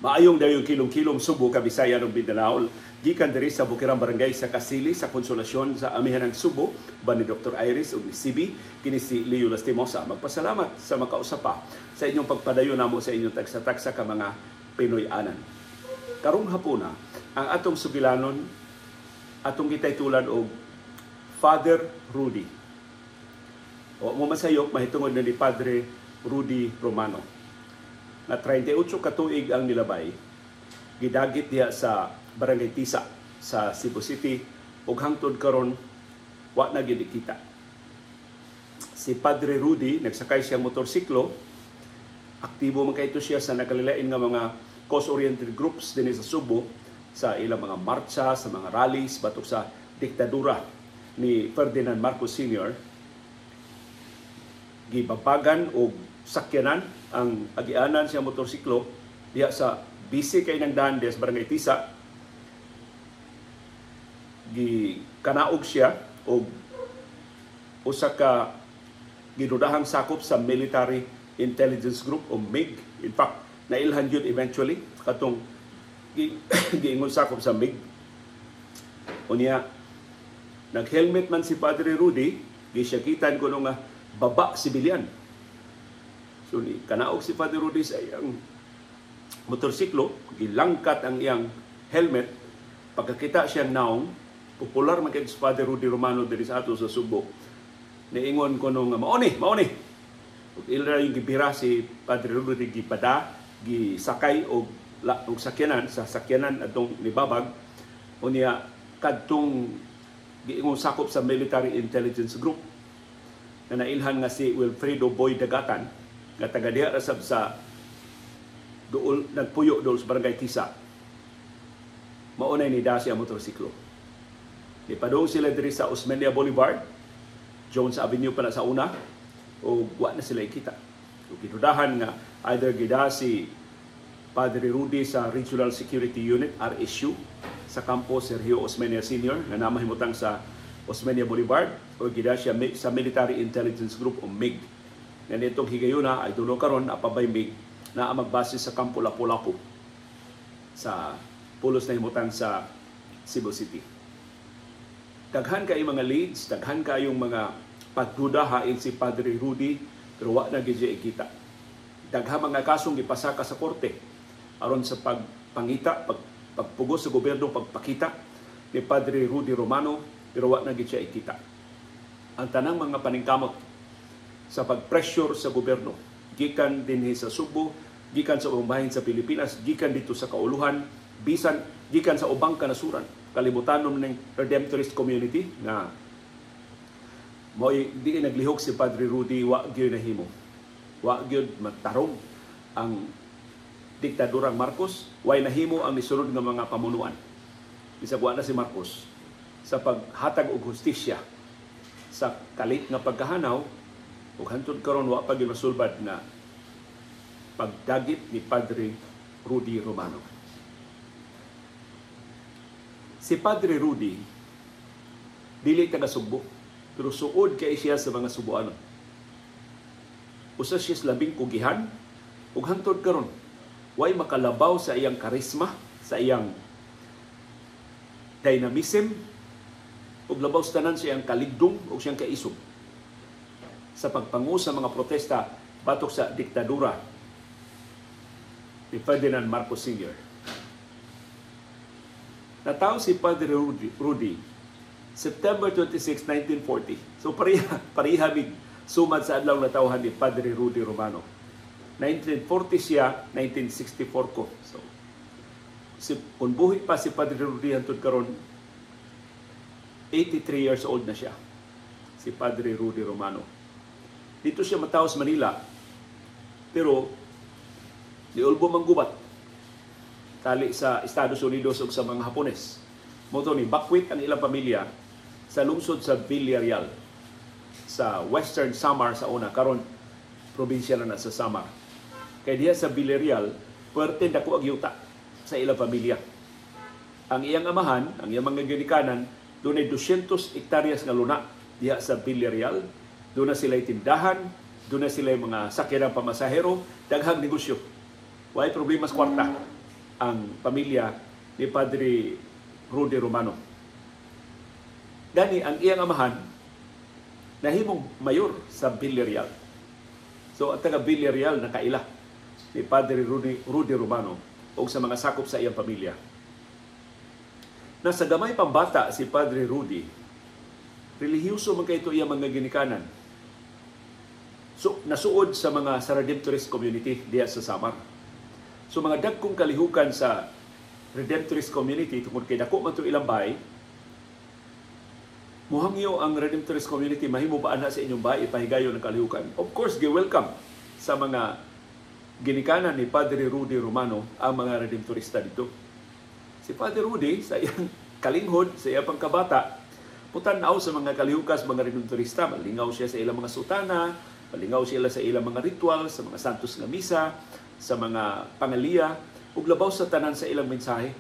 Maayong dayon kilom-kilom Subo, Kabisayan ug Mindanao. Gikan diri sa Bukirang Barangay sa Kasili sa Konsolasyon sa amihan ng Subo, ba ni Dr. Iris ug ni CB, kini si Leo Lastimosa. Magpasalamat sa makausapa sa inyong pagpadayon namo sa inyong tagsa-tagsa ka mga Pinoy-anan. Karong hapuna, ang atong sugilanon atong gitaytulan og Father Rudy. O mo masayok mahitungod na ni Padre Rudy Romano. Na 38 katuig ang nilabay, gidagit diha sa Barangay Tisa sa Cebu City ug hangtod karon wa na gid kita. Si Padre Rudy nagsakay siya motorsiklo, aktibo man kayto siya sa nakalilain nga mga cause-oriented groups dinhi sa Subo sa ilang mga marcha, sa mga rallies batok sa diktadura ni Ferdinand Marcos Sr. Gibabagan og sakyanan ang agianan siya motorsiklo diha sa busy kay nang daan sa Barangay Tisa. Gikanaog siya og usa ka ginudahang sakop sa Military Intelligence Group o MIG. In fact, nailhan yun eventually katong giingon sakop sa MIG. Unya nag-helmet man si Padre Rudy, gisyakitan ko nga baba sibilyan. So ni kanaog si Father Rudy sa iyang motorsiklo, gilangkat ang iyang helmet. Pagkakita siya naong, popular man kay si Father Rudy Romano diri sa ato sa Subo. Niingon ko nung maoni. Ug ila yung gibira si Padre Rudy gipada, gisakay og sakyanan sa sakyanan atong nibabag. Unya kadtong giingon sakop sa Military Intelligence Group na nailhan nga si Wilfredo Boy Dagatan nga taga diha rasab sa duol nagpuyo dool sa Barangay Tisa. Maunay ni Dacia motorsiklo. Nipadong sila diri sa Osmeña Boulevard, Jones Avenue pa na sa una, o wa na sila ikita. So gidudahan nga either gida si Padre Rudy sa Regional Security Unit RSU sa kampo Sergio Osmeña Sr. na namahimutang sa Osmeña Boulevard, o gida siya sa Military Intelligence Group o MIG. Na nitong higayuna ay dulo karon apabay MIG na magbase sa kampo Lapu-Lapu sa pulos na himutan sa Cebu City. Daghan kay mga leads, daghan kayong mga pagduda hain si Padre Rudy, pero wa na gid ikita. Daghan mga kasong gipasaka sa korte aron sa pagpangita, pagpugos sa gobyerno, pagpakita ni Padre Rudy Romano, pero wa na gid ikita. Ang tanang mga paningkamot sa pag-pressure sa gobyerno, gikan dinhi sa Subo, gikan sa ubang bahin sa Pilipinas, gikan dito sa kauluhan, bisan gikan sa ubang kanasuran. Kalibutanon ng Redemptorist community na mo'y di naglihok si Padre Rudy, wa gyud nahimo. Wa gyud matarong ang diktadurang Marcos, way nahimo ang nisulod nga mga pamunuan. Bisag wa na si Marcos sa paghatag og hustisya sa kalit nga pagkahanaw, ug hantod karon wa pa gimasulbad na pagdagit ni Padre Rudy Romano. Si Padre Rudy dili taga Subo, pero suod kay siya sa mga Suboanon. Usa siya sa labing kugihan ug hantod karon way makalabaw sa iyang karisma, sa iyang dynamism, ug labaw sa tanan sa iyang kaligdong ug siyang kaisog sa pagpangu sa mga protesta batok sa diktadura ni Ferdinand Marcos Sr. Nataw si Padre Rudy September 26, 1940. So pareha big sumad sa adlaw natawhan ni Padre Rudy Romano. 1940 siya, 1964 ko. So kung buhi pa si Padre Rudy hantod karon 83 years old na siya. Si Padre Rudy Romano. Dito siya mataw sa Manila, pero niulbo manggubat tali sa Estados Unidos ug sa mga Hapones. Moto ni bakwit ang ilang pamilya sa lungsod sa Villarreal sa Western Samar sa una, karon probinsya na sa Samar. Kay diha sa Villarreal, puwerte dako ang yuta sa ilang pamilya. Ang iyang amahan, ang iyang mga ginikanan, dunay 200 hektaryas nga luna diha sa Villarreal. Doon na sila tindahan, doon na sila mga sakyanang pamasahero, daghang negosyo. Way problema sa kwarta. ang pamilya ni Padre Rudy Romano. Gani ang iyang amahan nahimong mayor sa Villarreal. So ang taga Villarreal nakaila ni Padre Rudy Romano o sa mga sakop sa iyang pamilya. Nasa gamay pambata si Padre Rudy, relihiyoso man kay ito iyang mga ginikanan. So nasuod sa mga sa Redemptorist community diya sa Samar. So mga dagkong kalihukan sa Redemptorist community tungkol kay dako man ito ilang bahay, muhangyo ang Redemptorist community mahimo ba ana sa inyong bahay ipahigayon ng kalihukan. Of course, gi-welcome sa mga ginikanan ni Padre Rudy Romano ang mga Redemptorista dito. Si Padre Rudy sa iyang kalinghod, sa iyang pangkabata, putanaw sa mga kalihukas, mga Redemptorista. Malingaw siya sa ilang mga sutana, malingaw siya sa ilang mga ritual, sa mga santos nga misa, sa mga pangaliya, ug labaw sa tanan sa ilang mensahe.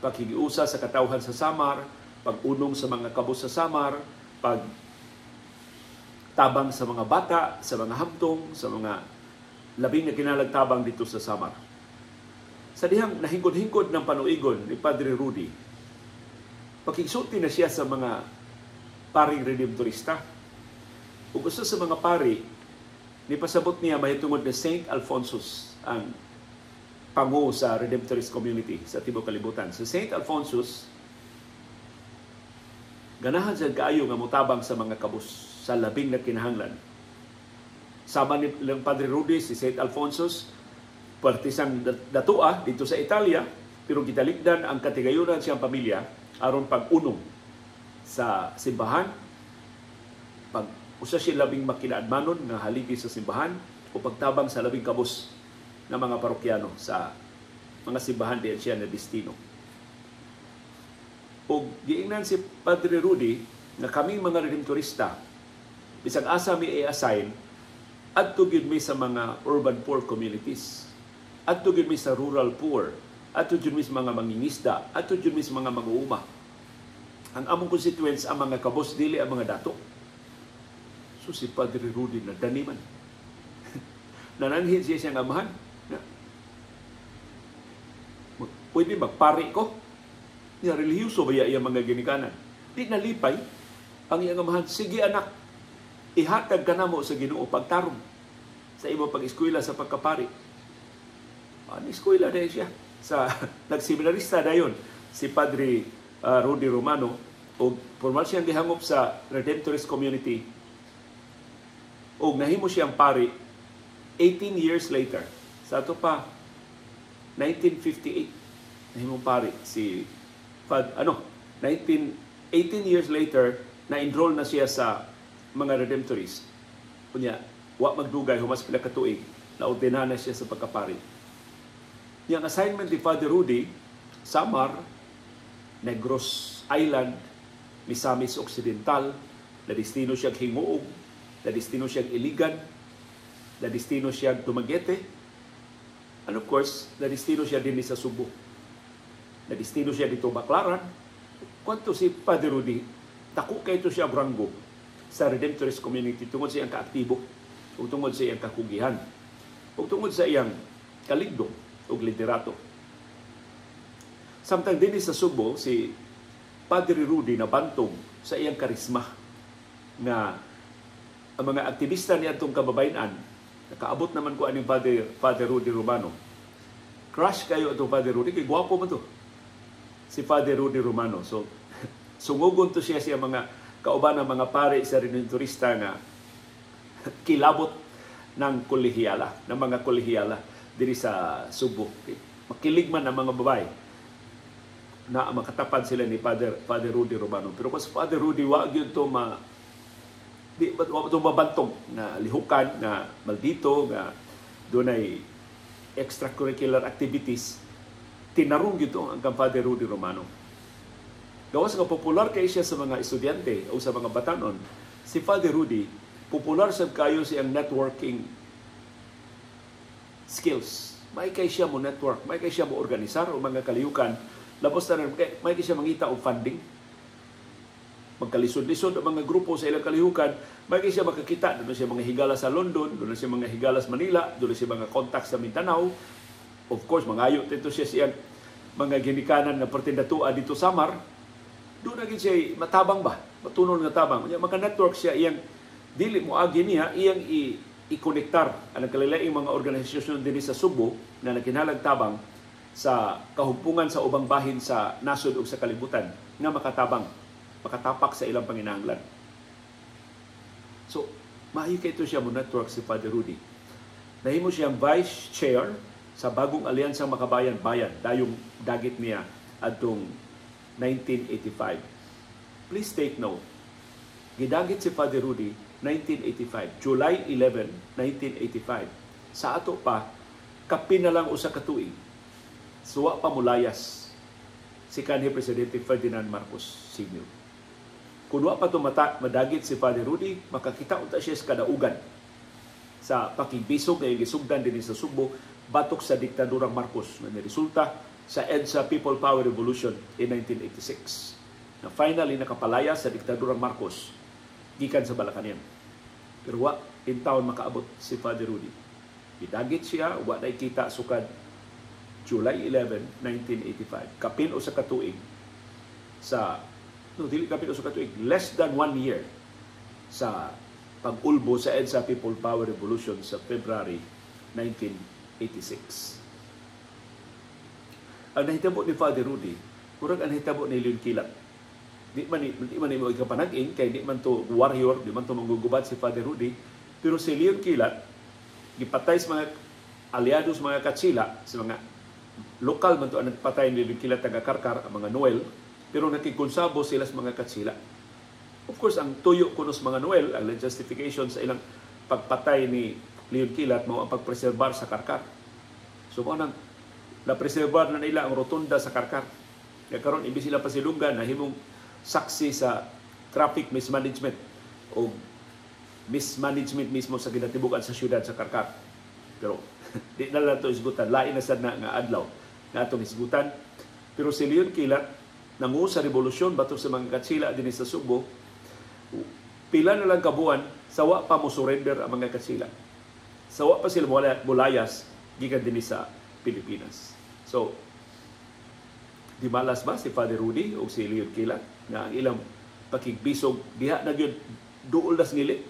Pakigiusa sa katawhan sa Samar, pag-unong sa mga kabos sa Samar, pag-tabang sa mga bata, sa mga hamtong, sa mga labing na kinalagtabang dito sa Samar. Sa dihang nahingkod-hingkod ng panuigon ni Padre Rudy, pakigsulti na siya sa mga paring Redemptorista. Ug usa sa mga pari, nipasabot niya mahitungod na Saint Alphonsus, ang pangu sa Redemptorist community sa Tibuok Kalibutan. Si Saint Alphonsus, ganahan siya kaayo nga mutabang sa mga kabus sa labing na kinahanglan. Sama ni Padre Rudy, si Saint Alphonsus, partisang datua dito sa Italia, pero gitalikdan ang katigayunan siyang pamilya aron pag-unong sa simbahan, pag usa siya labing makinaadmanon nga haligi sa simbahan o pagtabang sa labing kabus ng mga parokyano sa mga simbahan diyan siya na destino. O giingnan si Padre Rudy na kaming mga Redemptorista, bisag asa mi i-assign adto gyud mi sa mga urban poor communities, adto gyud mi sa rural poor, adto gyud mi sa mga mangingisda, adto gyud mi sa mga mag-uuma. Ang among constituents ang mga kabos, dili ang mga dato. So si Padre Rudy na daniman. Nananhin siya siyang amahan. Pwede magpari ko? Niya relihiyoso ba iya mga ginikanan? Di nalipay ang iyang amahan. Sige anak, ihatag ka na mo sa Ginoo pagtarong sa imong pag-eskwela sa pagkapari. Eskwela na siya. Nagseminarista na yun si Padre Rudy Romano o formal siyang gihangop sa Redemptorist community o nahimo siyang pari 18 years later. Sa ito pa, 1958 nahimong pari si 18 years later na-enroll na siya sa mga Redemptorist. Kunya, wa magdugay humas pila ka tuig na ordinahan na siya sa pagkapari. Yang assignment ni Father Rudy, Samar, Negros Island, Misamis Occidental, na destino siya Hingoog, na destino siya Iligan, na destino siya Dumaguete, and of course, na destino siya din sa Subo, na destino siya dito Baclaran. Kwanto si Father Rudy, dako kay ito siya brango sa Redemptorist community tungod sa iyang kaaktibo, o tungod sa iyang kakugihan, o tungod sa iyang kaligdo o liderato. Samtang din sa Subo, si Padre Rudy na bantog sa iyang karisma nga ang mga aktivista niya itong kababayan, nakaabot naman ko aning Father Rudy Romano. Crush kayo itong Father Rudy, kay gwapo man to si Father Rudy Romano. So, sungugon to siya mga kauban ng mga pare sa Redemptorista nga kilabot ng kolehiyala, ng mga kolehiyala diri sa Subo. Makilig man ang mga babae na makatapad sila ni Father Rudy Romano. Pero kung sa Father Rudy, wag yun ito mabantog na lihukan, na maldito, na doon ay extracurricular activities. Tinarong ito ang Father Rudy Romano. Gawas nga popular kay siya sa mga estudyante o sa mga batanon, si Father Rudy, popular sa kayo siyang networking skills. May kay siya mo network, may kay siya mo organisar o mga kaliyukan. Labos na may kay siya mangita og funding. Magkalisod-lisod ang mga grupo sa ilang kalihukan, may kay siya makakita. Doon siya mga higala sa London, doon siya mga higala sa Manila, doon siya mga contacts sa Mindanao. Of course, mangayo dito siya mga ginikanan nga pertindatua dito Samar, doon na siya matabang ba? Matunon nga tabang. Maka network siya, iyang dili mo agi niya, iyang i-konektar ang kalilaing mga organisasyon din sa Subo na nakinhalang tabang sa kahugpungan sa ubang bahin sa nasod o sa kalibutan nga makatapak sa ilang panginahanglan. So, maayo kay ito siya mo network si Father Rudy. Nahimo siyang vice chair sa bagong Alyansang Makabayan-Bayan, dayong dagit niya atong 1985. Please take note, gidagit si Father Rudy 1985, July 11, 1985. Sa ato pa, kapin na lang usa ka tuig, suwa pa mulayas si kanhi Presidente Ferdinand Marcos Sr. Kung wa pa ito madagit si Father Rudy, makakita unta siya sa kadaugan sa pakigbisog na igisugdan din sa Subo batok sa diktadurang Marcos na niresulta sa EDSA People Power Revolution in 1986 na finally nakapalaya sa diktadurang Marcos gikan sa Malacañang. Pero wa in taon makaabot si Father Rudy. Idagit siya, wa na ikita sukad July 11, 1985. Kapin o sa katuig dili kapin o sa katuig, less than 1 year sa pag-ulbo sa EDSA People Power Revolution sa February 1986. Ang nahitabo ni Father Rudy, murag ang nahitabo ni Leon Kilat. Di man mo ikapanag-in, kay di man to warrior, di man to manggugubad si Father Rudy, pero si Leon Kilat, gipatay sa mga aliados, mga katsila, sa mga lokal man to ang nagpatay ni Leon Kilat, taga-Karkar, ang mga Noel, pero nakikonsabo sila sa mga katsila. Of course, ang tuyo kuno sa mga Noel, ang justification sa ilang pagpatay ni Leon Kilat, mao ang pagpreserbar sa Karkar. So, nang na-preserbar na nila ang rotunda sa Karkar. Kaya karon imbis sila pasilungan, nahimong saksi sa traffic mismanagement o mismanagement mismo sa ginatibukan sa syudad sa Karkar. Pero di na lang ito isgutan. Lain na sad na nga adlaw na itong isgutan. Pero si Leon Kilat, nangu sa revolusyon batok sa mga katsila din sa Subo, pila na lang kabuan, sawa pa mo surrender ang mga katsila. Sawa pa sila mulayas gikan din sa Pilipinas. So, di malas ba si Father Rudy o si Leon Kilat na ang ilang pakigbisog diha na gyud duol das ngili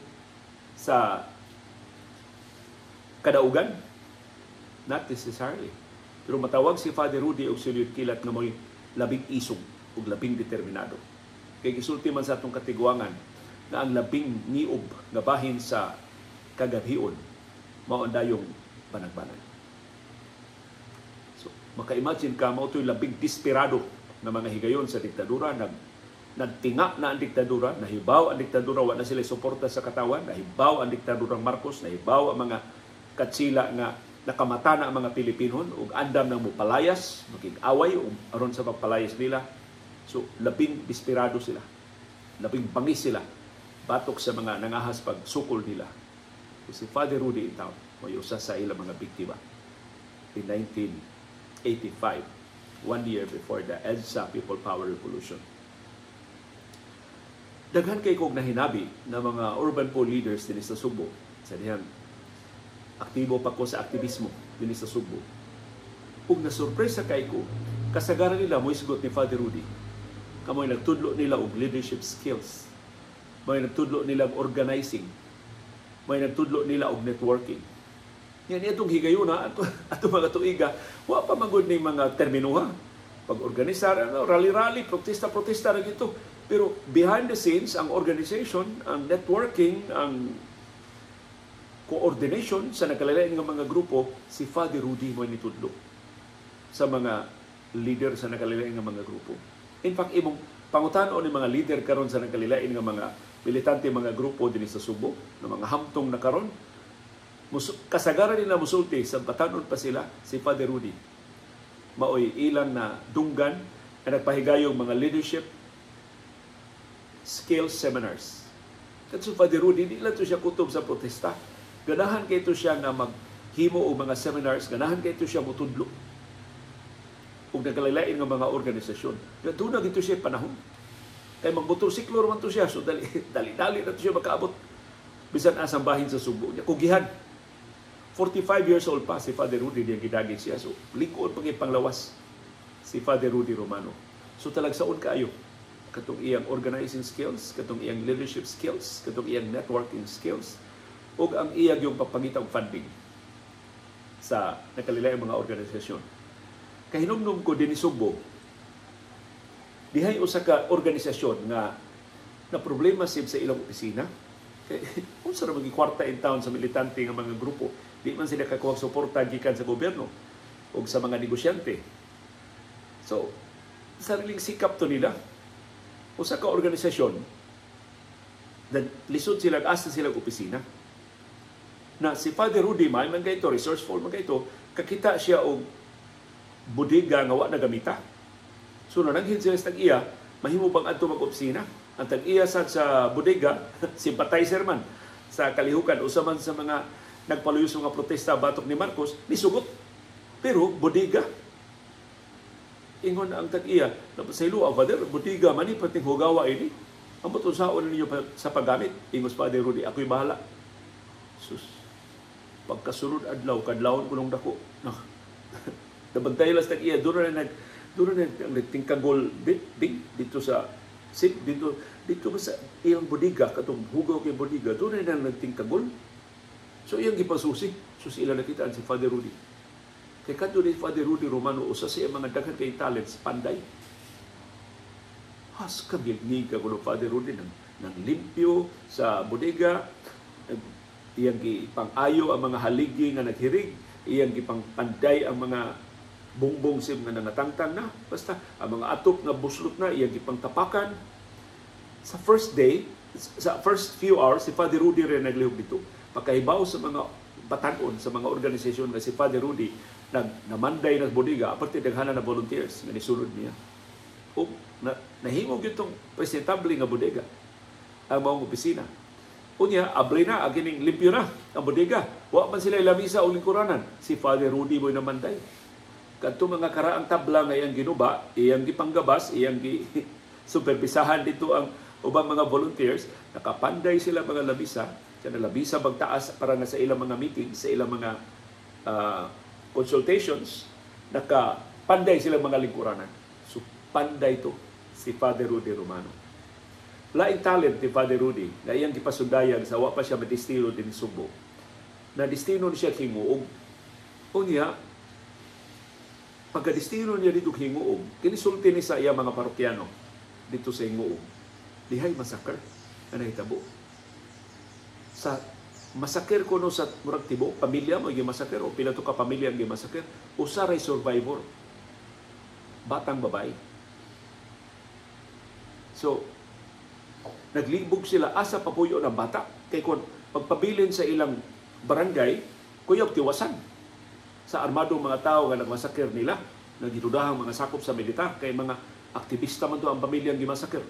sa kadaugan? Not necessarily. Pero matawag si Father Rudy o si Leon Kilat nga mo'y labing isog o labing determinado. Kaya gisulti man sa atong katiguangan na ang labing niob nga bahin sa kagabhion mao ang dayong banag-banag. So, maka-imagine ka, mao ito'y labing desperado na mga higayon sa diktadura, nagtinga na ang diktadura, nahibaw ang diktadura, wala na sila suporta sa katawan, nahibaw ang diktadurang Marcos, nahibaw ang mga katsila nga nakamata na ang mga Pilipinon ug andam nang mupalayas, makig-away aron sa pagpalayas nila. So, labing desperado sila. Labing bangis sila batok sa mga nangahas pagsukol nila. Si Father Rudy in town, may usa sa ilang mga biktima in 1985, 1 year before the EDSA People Power Revolution. Daghan kay kog nahinabi na mga urban poor leaders din sa Subo. Sa diyan, aktibo pa ko sa aktivismo din sa Subo. Ug nasurpresa kay ko, kasagaran nila mo isgot ni Father Rudy. Kamoy nagtudlo nila og leadership skills. May nagtudlo nila og organizing. May nagtudlo nila og networking. Yan itong higayuna ato mga tuiga, wa pa magud ning mga terminuha. Pag-organisar, rally-rally, protesta ra gito. Pero behind the scenes, ang organization, ang networking, ang coordination sa nagkalain ng mga grupo, si Father Rudy mo nitudlo sa mga leader sa nagkalain ng mga grupo. In fact, imong pangutanon ni mga leader karon sa nagkalilain ng mga militante, mga grupo din sa Subo, ng mga hamtong na karon, kasagaran nila musulti sa batanon pa sila si Father Rudy. Maoy ilang na dunggan na nagpahigayong mga leadership skills seminars. Kasi Father Rudy, di lang ito siya kutob sa protesta. Ganahan kayo ito siya nga maghimo o mga seminars, ganahan kayo ito siya mutudlo o nagkalilain ng mga organisasyon. Doon na ito siya panahon. Kaya magmotorsiklo naman ito siya. So dali-dali na ito siya makaabot. Bisan asang bahin sa Subo niya. Kugihan. 45 years old pa si Father Rudy niya gidagit siya. So lingkod pang ipanglawas si si Father Rudy Romano. So talagsaon kaayo katong iyang organizing skills, katong iyang leadership skills, katong iyang networking skills, ug ang iyang yung papangitang funding sa nakalilaing mga organisasyon. Kahinumdum ko din Sugbo, dihay usa ka organisasyon nga na problema sib sa ilang opisina. Kay unsa ra magikwarta in town sa militante nga mga grupo, di man sila kakuha suporta gikan sa gobyerno o sa mga negosyante. So, sariling sikap to nila. Usa ka organisasyon na lisod sila, asa silang opisina. Na si Father Rudy man gayto, resourceful man gayto, kakita siya og bodega nga wa na gamita. So, nananghin sila sa tag-iya, mahimo bang adto mag-opisina? Ang tag-iya sa bodega, sympathizer man sa kalihukan, usa man sa mga nagpaluyos nga protesta batok ni Marcos, nisugot. Pero bodega, ingon ang tag-iya, napasaylo, Father, bodega man ni pating hugawa ini. Ang butusaon ninyo sa paggamit, ingos Father Rudy, ako'y bahala. Sus, pagkasunod adlaw, kadlawon ko nung dako. No. Nabantay lang sa tag-iya, doon na nagtingkagol dito sa dito ba sa iyang bodega, katong hugaw kay bodega, doon na nagtingkagol. So iyang gipasusi, susi ilang nakitaan si Father Rudy. Kaya kanto ni Father Rudy Romano, usa siya mga daghan kay talents, panday. Has kagilnig ka kuno Father Rudy ng limpyo sa bodega, iyang gipang-ayo ang mga haligi nga naghirig, iyang gipang-panday ang mga bongbong sib nga nangatangtang na, basta ang mga atop nga buslot na iyang gipangtapakan. Sa first day, sa first few hours, si Father Rudy rin naglihog dito. Pagkahibaw sa mga batanon, sa mga organisasyon na si Father Rudy namanday na bodega, aparte daghanan na volunteers nga nisulod niya. O nahimog itong presentable nga bodega ang mga opisina. Unya, abri na, agining limpyo na ang bodega. Wa man sila ilamisa o lingkuranan. Si Father Rudy mo'y namanday. Kadto mga karaang tabla nga iyang ginuba, iyang gipanggabas, iyang superbisahan dito ang ubang mga volunteers, nakapanday sila mga labisa, kana labisa bagtaas para nga sa ilang mga meeting, sa ilang mga consultations, nakapanday sila mga lingkuranan. So panday to si Father Rudy Romano. Laing talent ni Father Rudy na iyang gipasundayan sa wa pa siya madistino din Sugbo. Na destino niya hinguog. Unya, pagkadestino niya dito hinguog, kinisulti ni sa iya mga parokyano dito sa hinguog. Dihay massacre na nahitabo. Sa massacre ko no sa murag tibo, pamilya mo yung massacre o pila to ka pamilya ang massacre, usaray survivor. Batang babae. So, naglibog sila asa papuyo ng bata. Kay kung pagpabilin sa ilang barangay, kuyog tiwasan sa armadong mga tao nga nagmasakir nila, nagidudahang mga sakop sa militar, kay mga aktivista man to ang pamilyang gimasakir.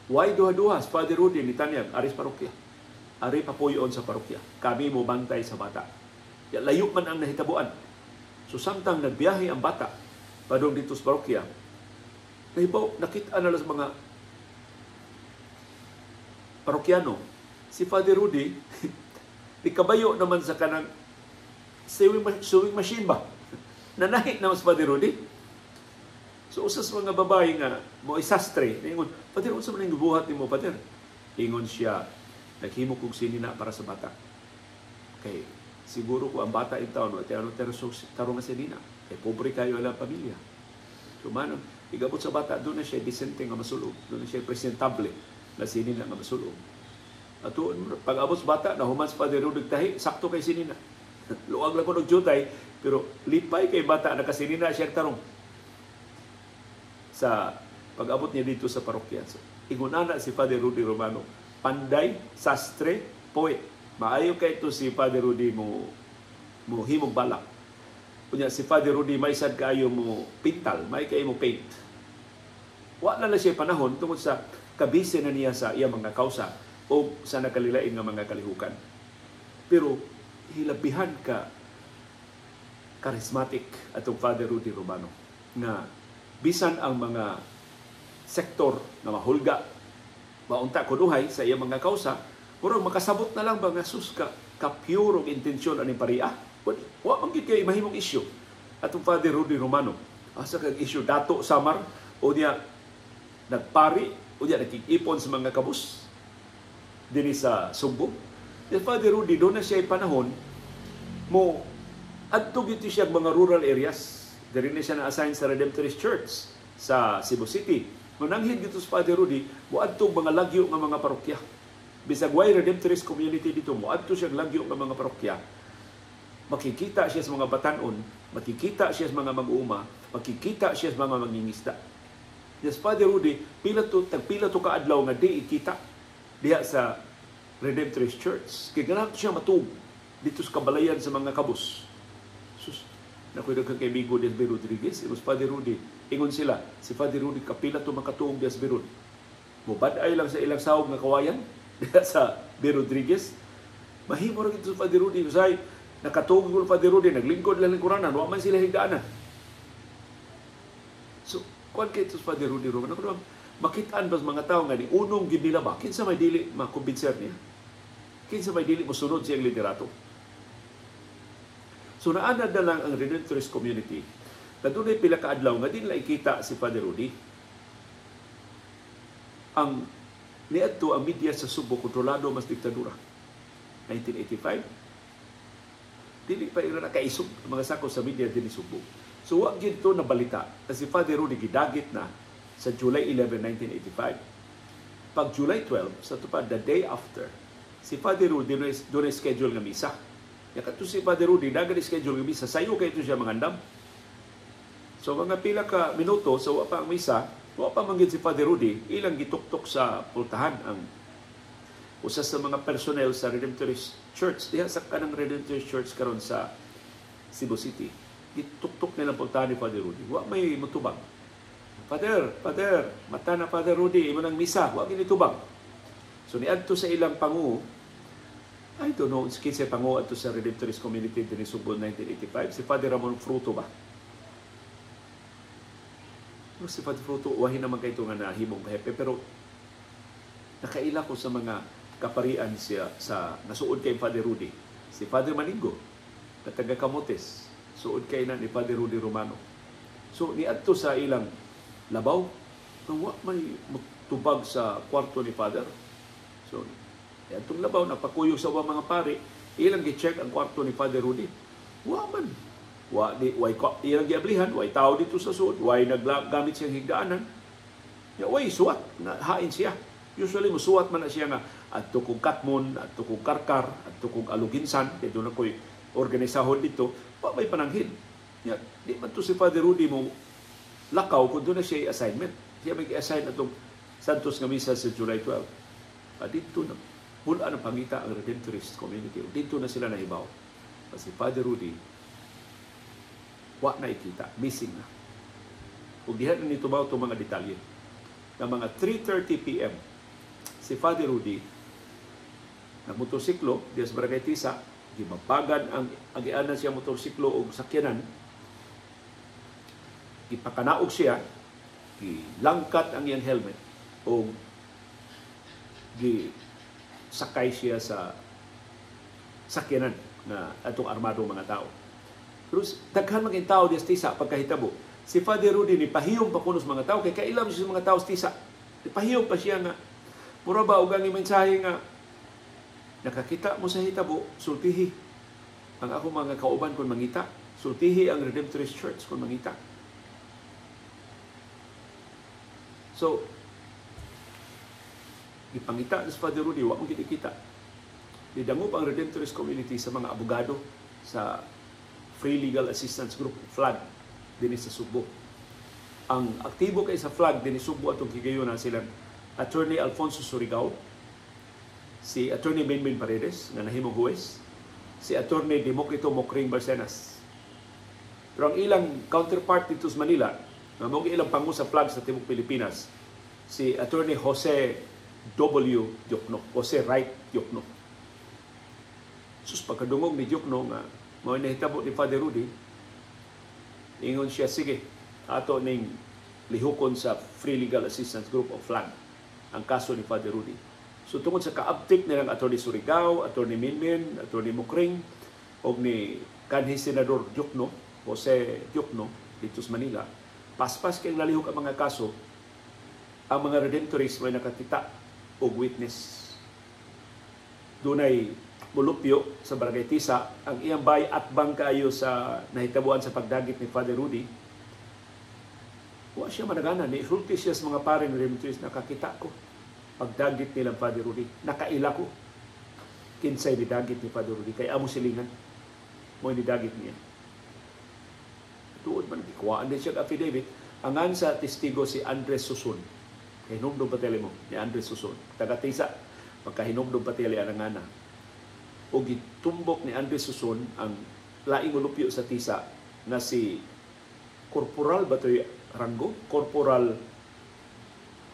Why duha-duha? Father Rudy ni Tanyag, aris parokya. Ari papuyon sa parokya. Kami mo bantay sa bata. Layo man ang nahitabuan. So samtang nagbiyahe ang bata, padong dito sa parokya, nahibaw, nakita na lang sa mga parokyano, si Father Rudy, ikabayo naman sa kanang sewing machine ba? Nanahit naman si Father Rudy. So usas mga babae nga, mo isastre, ingon, Father, unsa man ang gibuhat nimo, Father? Ingon siya, naghimo kog sinina para sa bata. Kay siguro ko ang bata in town, at ano tarong nga sinina. Kay pobre kayo ang pamilya. So manong, igabot sa bata, doon na siya decente nga masulog. Doon na siya presentable na sinina nga masulog. At pag abot sa bata, nahuman sa Father Rudy tahi, sakto kay sinina. Luwag lang ko nag-jutay, pero lipay kay bata, nakasinina siya tarong. Sa pag-abot niya dito sa parokya. So, ingunana si Father Rudy Romano, panday, sastre, poet. Maayo kay ito si Father Rudy mo himog balak. Kunya si Father Rudy may sad kaayo mo pintal, may kayo mo paint. Wa na siya panahon tungod sa kabise na niya sa iya mga kausa o sa nakalilain nga mga kalihukan. Pero hilabihan ka charismatic atong Father Rudy Romano nga bisan ang mga sektor na mahulga maunta kunuhay sa iya mga kausa, murag makasabot na lang ba nga sus ka pure og intensyon ani pariya. Wa man gid kay mahimong issue atong Father Rudy Romano asa kag issue dato Samar o niya nagpari o niya nakikipon sa mga kabus dinhi sa Sugbo. Si Father Rudy doon na siya panahon mo adto gyud siya mga rural areas. Diri na siya na-assign sa Redemptorist Church sa Cebu City. Mananghid dito sa Father Rudy, muadto mga lagyo nga mga parokya. Bisag way Redemptorist community dito, muadto siya lagyo nga mga parokya. Makikita siya sa mga batanon, makikita siya sa mga mag-uuma, makikita siya sa mga mangingisda. Yes, Father Rudy, pila to kaadlaw nga di ikita diha sa Redemptorist Church. Kaya ganito siya matug dito sa kabalayan sa mga kabus. Sus, nakoy daghang kaibigo ni Desbe Rodriguez, it was Father Rudy. Ingon sila, si Father Rudy kapila to makatuong Desbe Rod. Mubad-ay lang sa ilang sahog nga kawayan diha sa B. Rodriguez. Mahimo ra gito sa Father Rudy. Usay, nakatuong ko Father Rudy, naglingkod lang ng Quranan, wa man sila higdaanan. So, kuan kay sa Father Rudy ro, makitaan ba sa mga tao nga ni unong gid nila ba kinsa may dili makumbinser niya? Kinsa may dili mosunod siyang liderato? So naanad na lang ang Redemptorist community. Kadunay pila ka adlaw nga din la ikita si Father Rudy. Ang niadto ang media sa Subo kontrolado mas diktadura. 1985 dili pa ira nakaisog ang mga sako sa media dinhi Subo. So wa gyud to nabalita na si Father Rudy gidagit na sa July 11, 1985. Pag July 12, sa tupad the day after, si Father Rudy doon schedule nga misa. Kato si Father Rudy, dagan schedule ng misa, sayo kayo ito siya mangandam. So mga pila ka minuto, sa wa pa ang misa, wa pa manggid si Father Rudy, ilang gituktok sa pultahan ang usas sa mga personnel sa Redemptorist Church, diha sa kanang Redemptorist Church karon sa Cebu City. Gituktok nilang pultahan ni Father Rudy. Wa may mutubang. Father, mata na Father Rudy, imo nang misa, wa ginitubang. So niadto sa ilang pangu, I don't know, kinsa pangu adto sa Redemptorist community dinhi Subo 1985, si Father Ramon Fruto ba? No, si Father Fruto, wahin naman kayo nga nahimong kahepe, pero nakaila ko sa mga kaparian siya sa nasuod kay Father Rudy. Si Father Maningo, na taga Camotes, suod kay na ni Father Rudy Romano. So niadto sa ilang labaw, wa may tubag sa kwarto ni Father. So, itong labaw, napakuyo sa mga pari, ilang gi-check ang kwarto ni Father Rudy. Wa man. Ilang giablihan, way tao dito sa suod, way naggamit siyang higdaanan. Way suwat, hain siya. Usually, musuwat man na siya nga, at tukong katmon, at tukong karkar, at tukong aluginsan, dito na ko'y organisahon dito, pa may pananghin. Di man to si Father Rudy mo lakaw kung doon na siya assignment. Siya may i-assign atong Santos nga Misa sa July 12. Dito na, mula na pangita ang Redemptorist community. Dito na sila nahibaw. Kasi Father Rudy, wa na ikita, missing na. Kung dihan na nito ba itong mga detalye. Na mga 3:30 p.m., si Father Rudy, na motorsiklo, diya sa Barangay Tisa, gimapagan ang agianan siya motorsiklo o sakyanan, ipakanaog siya, gilangkat ang iyang helmet, o sakay siya sa sakyanan na atong armadong mga tao. Pero daghan maging tao di sa Tisa pagkahitabo. Si Father Rudy ni pahiyong pa kuno sa mga tao kay kailam siya sa mga tao sa Tisa. Pahiyong pa siya nga mura ba og ang mensahe nga nakakita mo sa hitabo, sultihi ang ako mga kauban kon mangita. Sultihi ang Redemptorist Church kon mangita. So, ipangita ni Father Rudy, wa mo kita. Didangop ang Redemptorist community sa mga abogado sa Free Legal Assistance Group, FLAG, din sa Subo. Ang aktibo kay sa FLAG din sa Subo atong higayon silang Attorney Alfonso Surigao, si Attorney Benben Paredes, na nahimong huwes, si Attorney Demokrito Mokring Barcenas. Pero ang ilang counterpart dito sa Manila, na mga ilang pangu sa FLAG sa Timog Pilipinas, si Attorney Jose W. Diokno, Jose Wright Diokno. Sus, pagkadungog ni Diokno nga, mga nahitabo ni Father Rudy, ingon siya, sige, ato ning lihukon sa Free Legal Assistance Group of FLAG ang kaso ni Father Rudy. So tungod sa kaabtik nilang Attorney Surigao, Attorney Minmin, Attorney Mukring, o ni kanhi Senador Diokno, Jose Diokno, dito sa Manila, paspas kay nalihok ang mga kaso, ang mga redemptorists may nakakita og witness. Dunay mulupyo sa Barangay Tisa, ang iyang bay atbang kaayo sa nahitabuan sa pagdagit ni Father Rudy. Wa siya managana, ni-sulti siya sa mga paring redemptorists, nakakita ko pagdagit nilang Father Rudy. Nakaila ko kinsay ni dagit ni Father Rudy, kay amo silingan mo ni dagit niya. Tuod man, ikuhaan din siya affidavit. Angan sa testigo si Andres Suson. Kahinumdum patili mo ni Andres Suson. Taga-Tisa, pagkahinumdum patili ang ngana. O gitumbok ni Andres Suson ang laing ulupyo sa Tisa na si Corporal Batoy Rango, Corporal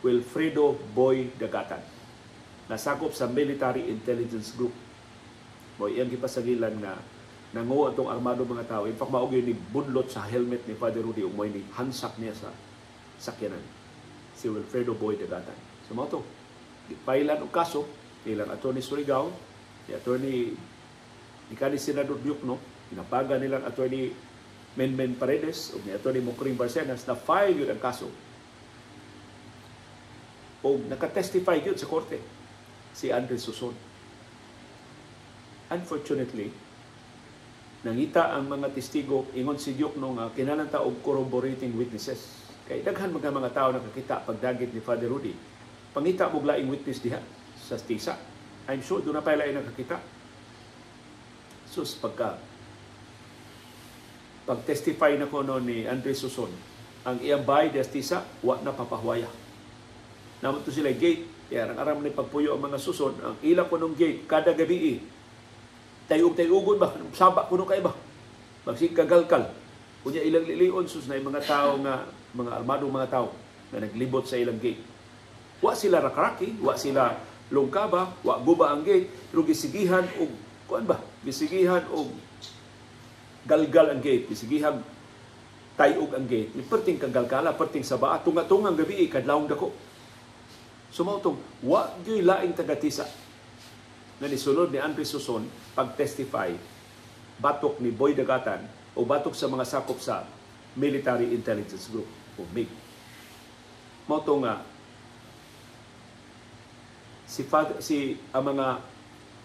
Wilfredo Boy Dagatan, nasakop sa Military Intelligence Group. Boy, iyang gipasagilan na nanguha itong armado mga tao. In fact, maugyo ni budlot sa helmet ni Father Rudy, umoy ni hansak niya sa sakyanan. Si Wilfredo Boy Dagatan. So, mga ito, pailan ang kaso, ilang Atty. Surigao, ni Atty. Ni Senador Diokno, pinapaga nilang Atty. Menmen Paredes, o ni Atty. Mokring Barcenas, na file yun ang kaso. O nakatestify yun sa korte, si Andres Suson. Unfortunately, nangita ang mga testigo, ingon si Diokno nga kinahanglan og corroborating witnesses. Kay daghan mga tao nakakita pagdagit ni Father Rudy. Pangita mo laing witness diha sa Tisa. I'm sure doon na pa lain nakakita. Sus, pag-testify na ko no ni Andres Suson, ang iyang bahay des Tisa, wa na papahuaya. Naman to sila gate, kaya ang aram na pagpuyo ang mga Suson, ang ilang ko ng gate, kada gabi tayog-tayogon ba? Saba kuno kay ba? Magsigkagalkal. Kunya ilang lilion sus na mga tao nga mga armadong mga tao na naglibot sa ilang gate. Wa sila rakraki, wa sila lungkaba, wa guba ang gate, pero gisigihan og kuan ba? Gisigihan og galgal ang gate, gisigihan tayog ang gate. Ni perting kagalkala, perting sabaa, tunga-tungang gabi kadlawong dako. Sumautong wa gyud laing taga-Tisa na nisulod ni Andres Suson pag-testify batok ni Boy Dagatan o batok sa mga sakop sa Military Intelligence Group o MIG. Mao nga si ang mga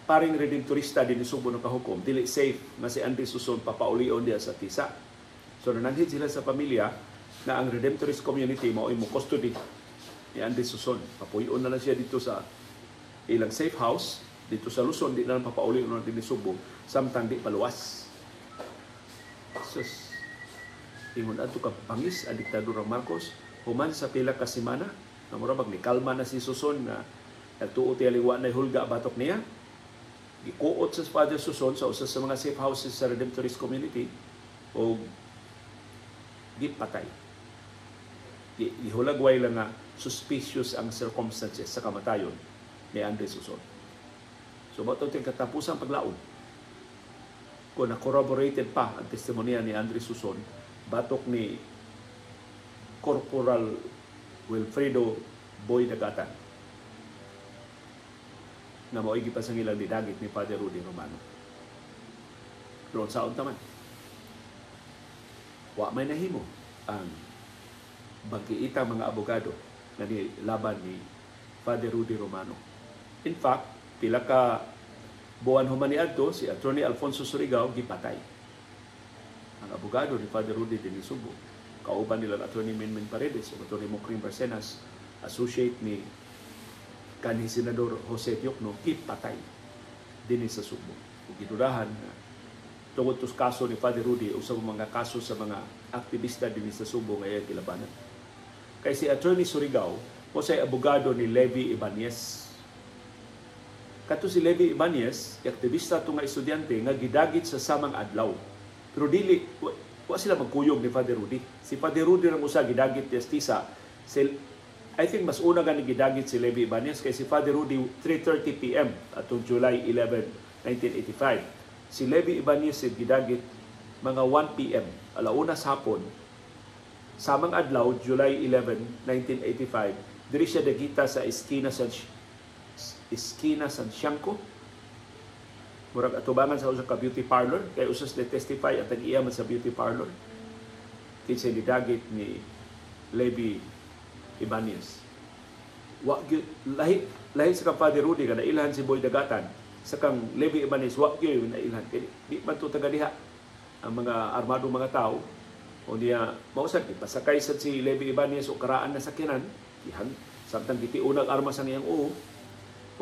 paring redemptorista din ni Subo ng kahukom dili safe nga si Andres Suson papaulion diya sa Tisa. So nananghid sila sa pamilya na ang redemptorist community mao imo custody ni Andres Suson. Papuyon na lang siya dito sa ilang safe house dito sa Luzon, di na lang papauli ng din ni Subo, samtang di paluwas. Sus, ingon ato ka pangis ang diktadura Marcos, human sa pila ka semana, na murabag ni kalma na si Suson na nagtuot aliwa na hulga batok niya, gikuot sa Father Suson sa usa sa mga safe houses sa Redemptorist community, o gipatay. Ihulagway lang nga suspicious ang circumstances sa kamatayon ni Andres Suson. So, bato ito yung katapusang paglaon. Kung na-corroborated pa ang testimonya ni Andres Suson, batok ni Corporal Wilfredo Boy Dagatan na mao'y gipasangilang didagit ni Father Rudy Romano. Doon saon taman. Wa may nahimo ang bangkiitang mga abogado na nilaban ni Father Rudy Romano. In fact, pila ka buwan human niadto si Attorney Alfonso Surigao gipatay. Ang abogado ni Father Rudy din Subo, kauban nila Attorney Menmen Paredes o Attorney Mokring Barcenas, associate ni kanhi Senador Jose Diokno, gipatay din sa Subo. Gidudahan na tungod tos kaso ni Father Rudy o sa mga kaso sa mga aktivista din sa Subo ngayon kilabanan. Kay si Attorney Surigao o sa abogado ni Levi Ibanez. Kato si Levi Ibanez, aktivista itong nga estudyante nga gidagit sa samang adlaw. Pero dili, wa sila magkuyog ni Father Rudy. Si Father Rudy lang usa gidagit ni Tisa. I think mas una gani gidagit si Levi Ibanez kay si Father Rudy 3:30 p.m. atong July 11, 1985. Si Levi Ibanez gidagit mga 1 p.m. alauna sa hapon. Samang adlaw, July 11, 1985, diri siya dagita sa Esquina San Siangco. Murag atubangan sa usa ka beauty parlor kay usas na testify at ang iya man sa beauty parlor. Kinsa ni dagit ni Levi Ibanez. Lahi sa kang Father Rudy ka nailhan si Boy Dagatan, sa kang Levi Ibanez wa gyud nailhan. Di man to taga diha ang mga armado mga tao. O niya mausad ipasakay sa si Levi Ibanez o karaan na sakyanan, samtang gitiunag armas ang iyang o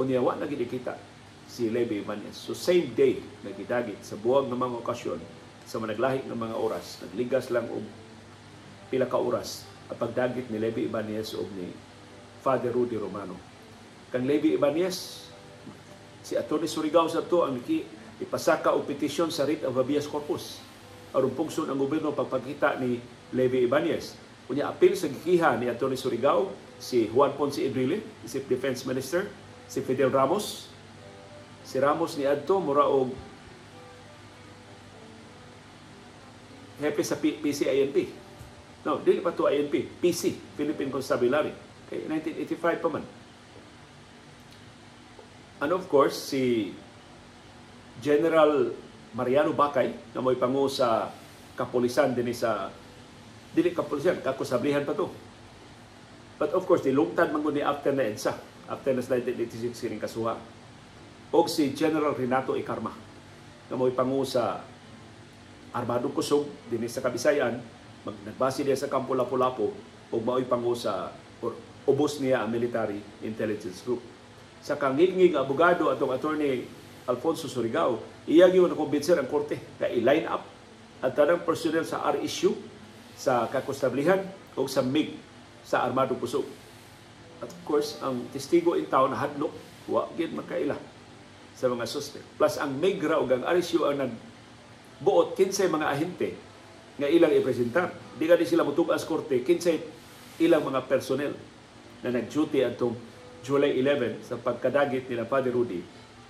niya wa na gid kita si Levi Ibanez. So same day nagidagit sa buwag ng mga okasyon sa managlahi ng mga oras, nagligas lang og pila ka oras ang pagdagit ni Levi Ibanez o ni Father Rudy Romano. Kang Levi Ibanez, si Atty. Surigao sa to ang ipasaka o petisyon sa writ of habeas corpus. Aron pungson ang gobyerno pagpakita ni Levi Ibanez. Kunya apil sa gikiha ni Atty. Surigao, si Juan Ponce Enrile, si Defense Minister, si Fidel Ramos. Si Ramos ni adto mura og hepe sa PCINP. No, dili pa to INP, PC, Philippine Constabulary. Kay 1985 pa man. And of course, si General Mariano Bacay, na mo'y pangu sa kapulisan din sa dili kapulisan, kakusablihan pa to. But of course, dilungtad man ni after na EDSA, after na 1986 kining kasuha. O si General Renato Icarma, na mo'y pangu sa Armadong Kusog din sa Kabisayan, nagbase niya sa Kampo Lapu-Lapu o mao'y pangu sa ubos niya ang Military Intelligence Group. Sa kangigngig abogado atong Attorney Alfonso Surigao, iya gyud nakumbinser ang korte na i-line up ang tanang personnel sa RSU, sa kakustablihan o sa MIG sa Armadong Kusog. At of course, ang testigo in town na hadlok, wa gyud makaila sa mga suspect. Plus ang MIG ra ug ang RSU ang nagbuot kinsay mga ahente nga ilang ipresentar. Di ka sila mutug-as korte kinsay ilang mga personnel na nag-duty atong July 11 sa pagkadagit nila Father Rudy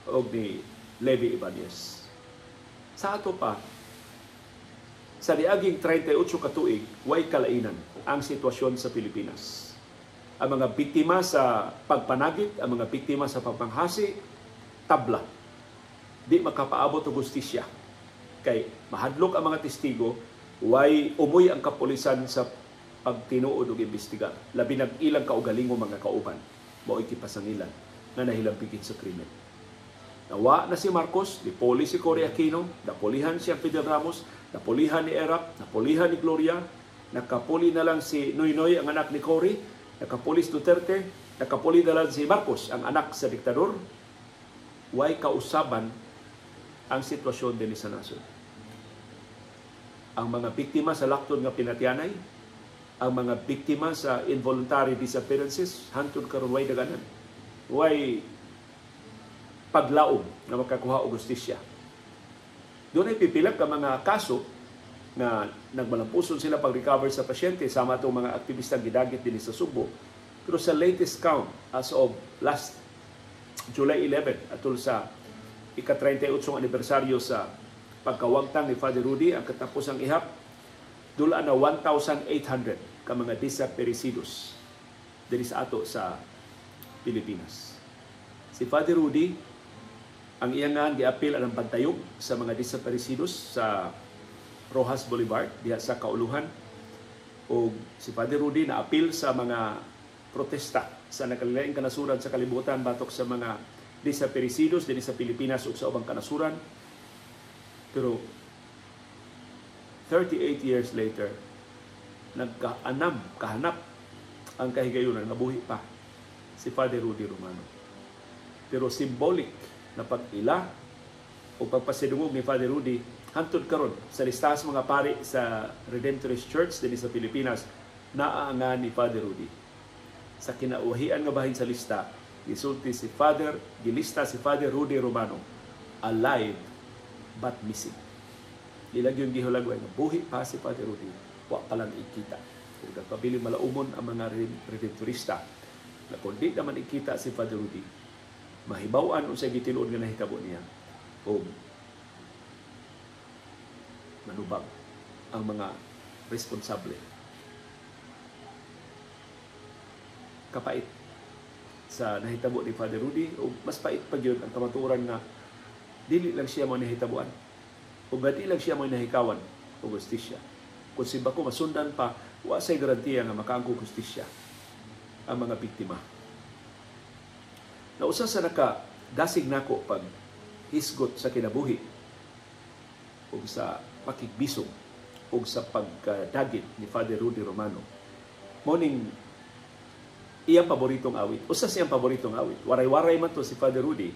o ni Levi Ibanez. Sa ato pa, sa niaging 38 katuig, way kalainan ang sitwasyon sa Pilipinas. Ang mga biktima sa pagpanagit, ang mga biktima sa pagpanghasi, tabla. Di makapaabot o justisya. Kay mahadlok ang mga testigo, way umuy ang kapulisan sa pagtinuod o imbestigar. Labi nag ilang kaugalingo mga kauban, mao'y kipasangilan na nahilampigit sa krimen. Nawa na si Marcos, dipoli si Cory Aquino, napolihan si Fidel Ramos, napolihan ni Erap, napolihan ni Gloria, nakapuli na lang si Noynoy, ang anak ni Cory, nakapuli si Duterte, nakapuli na lang si Marcos, ang anak sa diktador. Way kausaban ang sitwasyon din sa nasod. Ang mga biktima sa laktod nga pinatyanay, ang mga biktima sa involuntary disappearances, hantod karon way daganan. Way paglaom na makakuha og justisya. Doon ay pipilak ka mga kaso na nagmalampuson sila pag-recover sa pasyente, sama itong mga aktivistang gidagit din sa Subo. Pero sa latest count, as of last July 11, atol sa ika-38 anibersaryo sa pagkawagtang ni Father Rudy, ang katapusang ihap, dula na 1,800 ka mga desaparecidos diri sa ato sa Pilipinas. Si Father Rudy, ang iyangan giapil ang pagtayog sa mga desaparecidos sa Rojas Boulevard diha sa Kauluhan. O si Father Rudy na apil sa mga protesta sa nakalilaing kanasuran sa kalibutan batok sa mga desaparecidos diri sa Pilipinas ug sa ubang kanasuran. Pero 38 years later, kahanap ang kahigayunan, nabuhi pa si Father Rudy Romano. Pero symbolic na pag-ila o pagpasidungog ni Father Rudy hantod karon sa listahan mga pari sa Redemptorist Church din sa Pilipinas, naaangan ni Father Rudy. Sa kinauhian nga bahin sa lista, gisulti si gilista si Father Rudy Romano, alive but missing. Ilag yung gihulagway na buhi pa si Father Rudy, wa palang ikita. Kung nagpabiling malaumon ang mga redemptorista, na kung di naman ikita si Father Rudy, mahibawan o sa gitiloon nga nahitabo niya, o manubag ang mga responsable. Kapait sa nahitabo ni Father Rudy, o mas pait pa yun ang kamaturan na dili lang siya mo nahitabuan, o gati lang siya mo nahikawan o justisya. Kung si bako masundan pa, wa say garantiya nga makaangkong hustisya ang mga biktima. Na usa sa dasig nako pag hisgot sa kinabuhi o sa pakigbisog o sa pagdagit ni Father Rudy Romano. Morning, iyang paboritong awit. Usa siyang paboritong awit. Waray-waray man to si Father Rudy.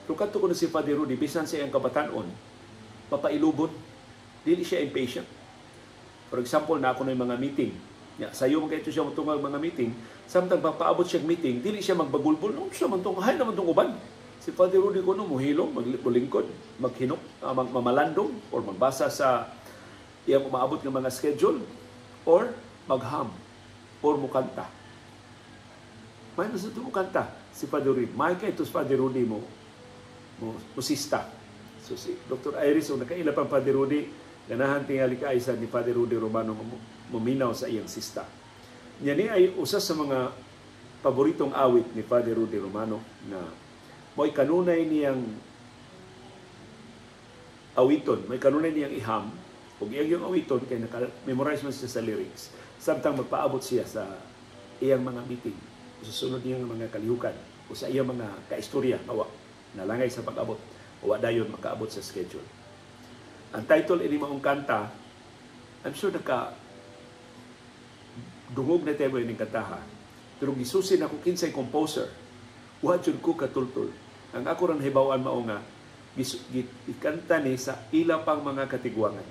Pero kadto ko na si Father Rudy, bisan sa iyang kabatanon, mapailubon. Dili siya impatient. For example, na ako na yung mga meeting. Sayo mga ito siya matungag mga meeting. Samtang papaabot siya meeting, dili siya magbagulbol. Ano siya man itong, hay naman itong uban. Si Father Rudy ko muhilong, maglingkod, maghinok, mamalandong, or magbasa sa iyang umaabot ng mga schedule, or magham, or mukanta. May nasa ito mukanta si Father Rudy. May kayo ito si Father Rudy musista. So si Dr. Iris, o nakaila pang Father Rudy, ganahan tingali ka isa ni Father Rudy Romano muminaw sa iyang sista. Yan ay usa sa mga paboritong awit ni Father Rudy Romano na may kanunay niyang awiton, may kanunay niyang iham, o iyang yung awiton, kaya naka-memorize man siya sa lyrics, samtang magpaabot siya sa iyang mga meeting, susunod niyang mga kalihukan, o sa iyang mga kaistorya, nalangay sa pag-abot, o dayon makaabot sa schedule. Ang title ini maong kanta, I'm sure dungog na tayo yung kantaha. Pero gisusin ako kinsay composer. Wajud ko katultol. Ang ako ran hibawan mao nga gikanta ni sa ila pang mga katigwangan.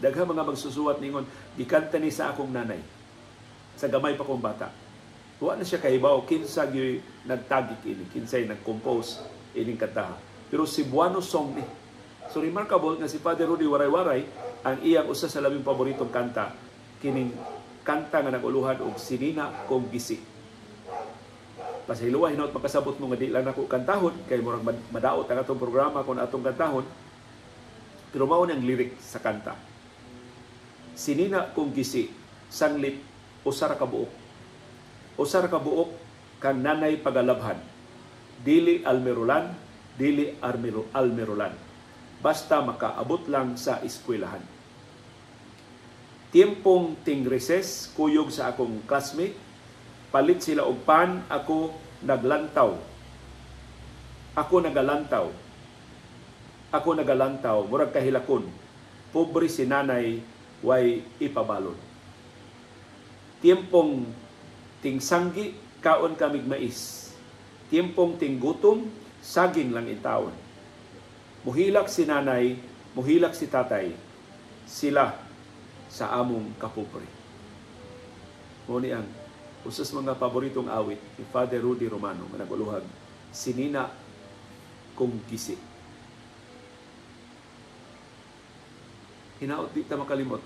Dagha mga magsusuwat ningon, gikanta ni sa akong nanay. Sa gamay pa kong bata. Wa na siya kahibaw kinsa gyud nagtagik ini, kinsay nag-compose ining kantaha. Pero Cebuano song ni. So remarkable nga si Father Rudy waray-waray ang iyang usa sa labing paboritong kanta, kining kanta nga naguluhan og Sinina Kong Gisi. Pasahiluwa hinaut makasabot mo nga di lang ako kantahon kay murag madaot ang atong programa kung atong kantahon. Pero mao ang lyric sa kanta. Sinina Kong Gisi, sanglit usara ka buok. Usara ka buok kang nanay pagalabhan. Dili almerulan, dili almerulan. Basta makaabot lang sa eskwelahan. Tiempong ting recess, kuyog sa akong classmate, palit sila og pan, ako naglantaw. Ako nagalantaw, murag kahilakon. Pobre si nanay, way ipabalon. Tiempong ting sanggi, kaon kamig mais. Tiempong ting gutom, saging lang intawon. Muhilak si nanay, muhilak si tatay, sila sa among kapobre. Muni ang usas mga paboritong awit ni Father Rudy Romano nga naguluhag, Sinina Kong Gisi. Hinaot di ta makalimot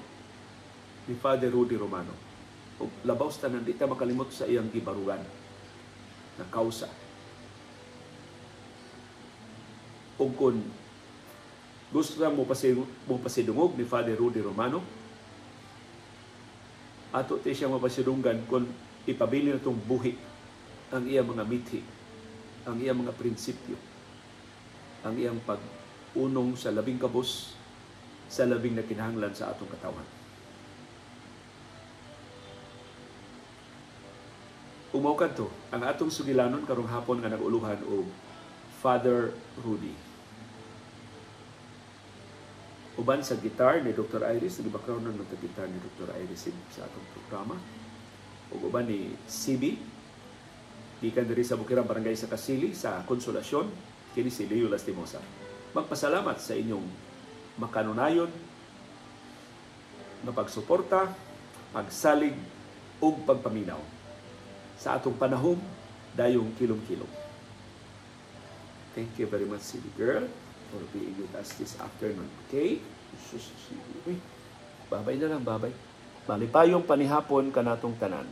ni Father Rudy Romano. O labaw tanan di ta makalimot sa iyang gibarugan na kausa. O kung gusto lang mo pasidungog ni Father Rudy Romano, ato tayo siya mapasidunggan kung ipabili na itong buhi ang iyang mga mithi, ang iyang mga prinsipyo, ang iyang pag-unong sa labing kabus, sa labing na kinahanglan sa atong katawan. Umawkan to, ang atong sugilanon karong hapon nga nag-uluhan o Father Rudy. Uban sa gitar ni Dr. Iris, nag-background ng gitar ni Dr. Iris sa atong programa. O uban ni CB, gikan diri sa Bukirang Barangay sa Kasili, sa Konsolasyon, kini si Leo Lastimosa. Magpasalamat sa inyong makanunayon, na pagsuporta, pagsalig, o pagpaminaw sa atong panahon, dayong kilom-kilom. Thank you very much, CB girl, for being with us this afternoon. Okay? Babay na lang, babay. Malipayong panihapon kanatong tanan.